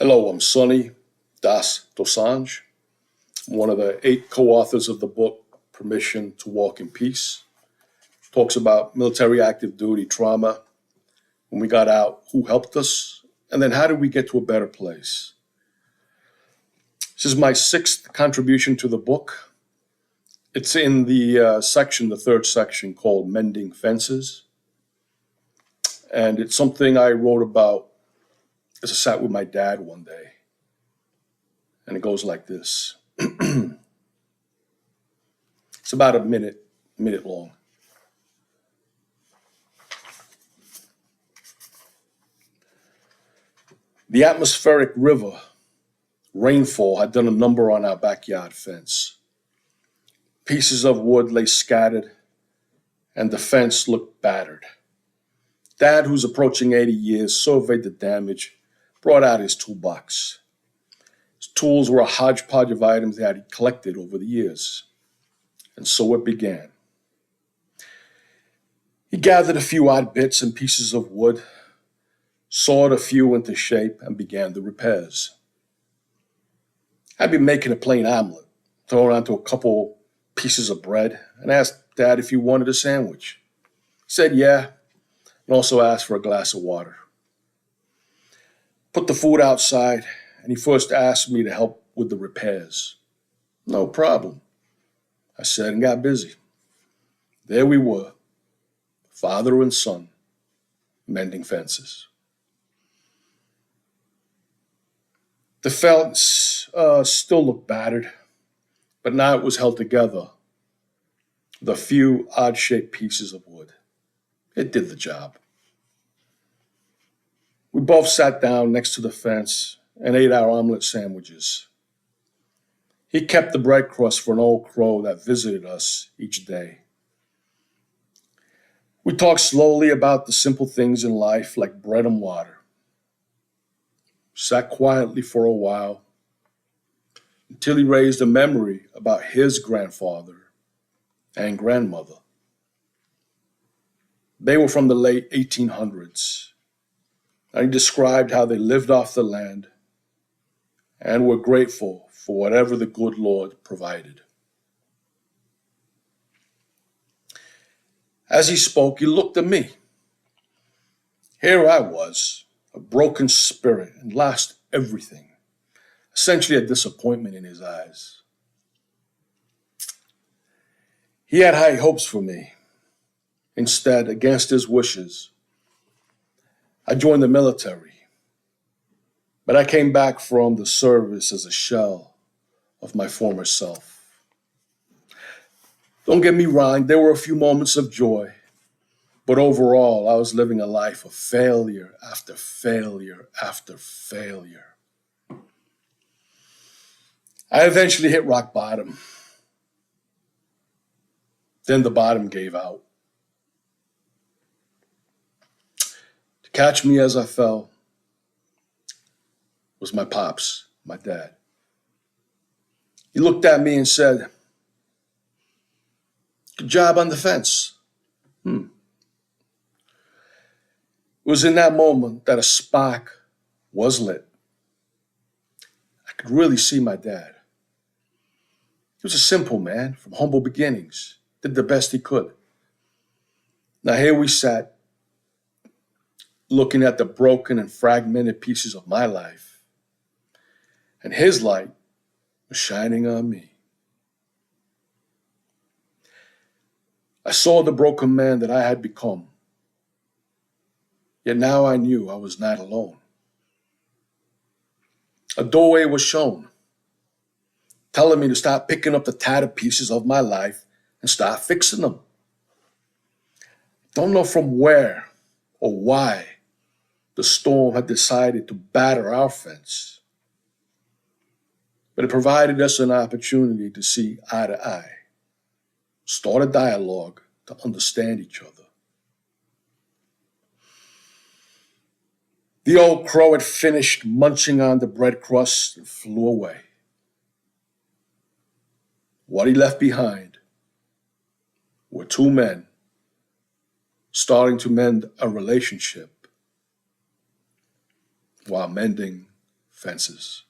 Hello, I'm Sonny Dosanjh. I'm one of the 8 co-authors of the book Permission to Walk in Peace. Talks about military active duty trauma, when we got out, who helped us, and then how did we get to a better place. This is my 6th contribution to the book. It's in the third section called Mending Fences. And it's something I wrote about as I sat with my dad one day. And it goes like this. It's about a minute long. The atmospheric river rainfall had done a number on our backyard fence. Pieces of wood lay scattered, and the fence looked battered. Dad, who's approaching 80 years, surveyed the damage, brought out his toolbox. His tools were a hodgepodge of items that he collected over the years. And so it began. He gathered a few odd bits and pieces of wood, sawed a few into shape, and began the repairs. I'd been making a plain omelet, throwing onto a couple pieces of bread, and asked Dad if he wanted a sandwich. He said yeah, and also asked for a glass of water. Put the food outside, and he first asked me to help with the repairs. No problem, I said, and got busy. There we were, father and son, mending fences. The fence still looked battered, but now it was held together with a few odd-shaped pieces of wood. It did the job. We both sat down next to the fence and ate our omelet sandwiches. He kept the bread crust for an old crow that visited us each day. We talked slowly about the simple things in life like bread and water. Sat quietly for a while until he raised a memory about his grandfather and grandmother. They were from the late 1800s, and he described how they lived off the land and were grateful for whatever the good Lord provided. As he spoke, he looked at me. Here I was, a broken spirit, and lost everything, essentially a disappointment in his eyes. He had high hopes for me. Instead, against his wishes, I joined the military, but I came back from the service as a shell of my former self. Don't get me wrong, there were a few moments of joy, but overall, I was living a life of failure after failure after failure. I eventually hit rock bottom. Then the bottom gave out. To catch me as I fell was my pops, my dad. He looked at me and said, "Good job on the fence." It was in that moment that a spark was lit. I could really see my dad. He was a simple man from humble beginnings, did the best he could. Now here we sat, looking at the broken and fragmented pieces of my life, and his light was shining on me. I saw the broken man that I had become. Yet now I knew I was not alone. A doorway was shown, telling me to stop picking up the tattered pieces of my life and start fixing them. Don't know from where or why the storm had decided to batter our fence, but it provided us an opportunity to see eye to eye, start a dialogue to understand each other. The old crow had finished munching on the bread crust and flew away. What he left behind were 2 men starting to mend a relationship while mending fences.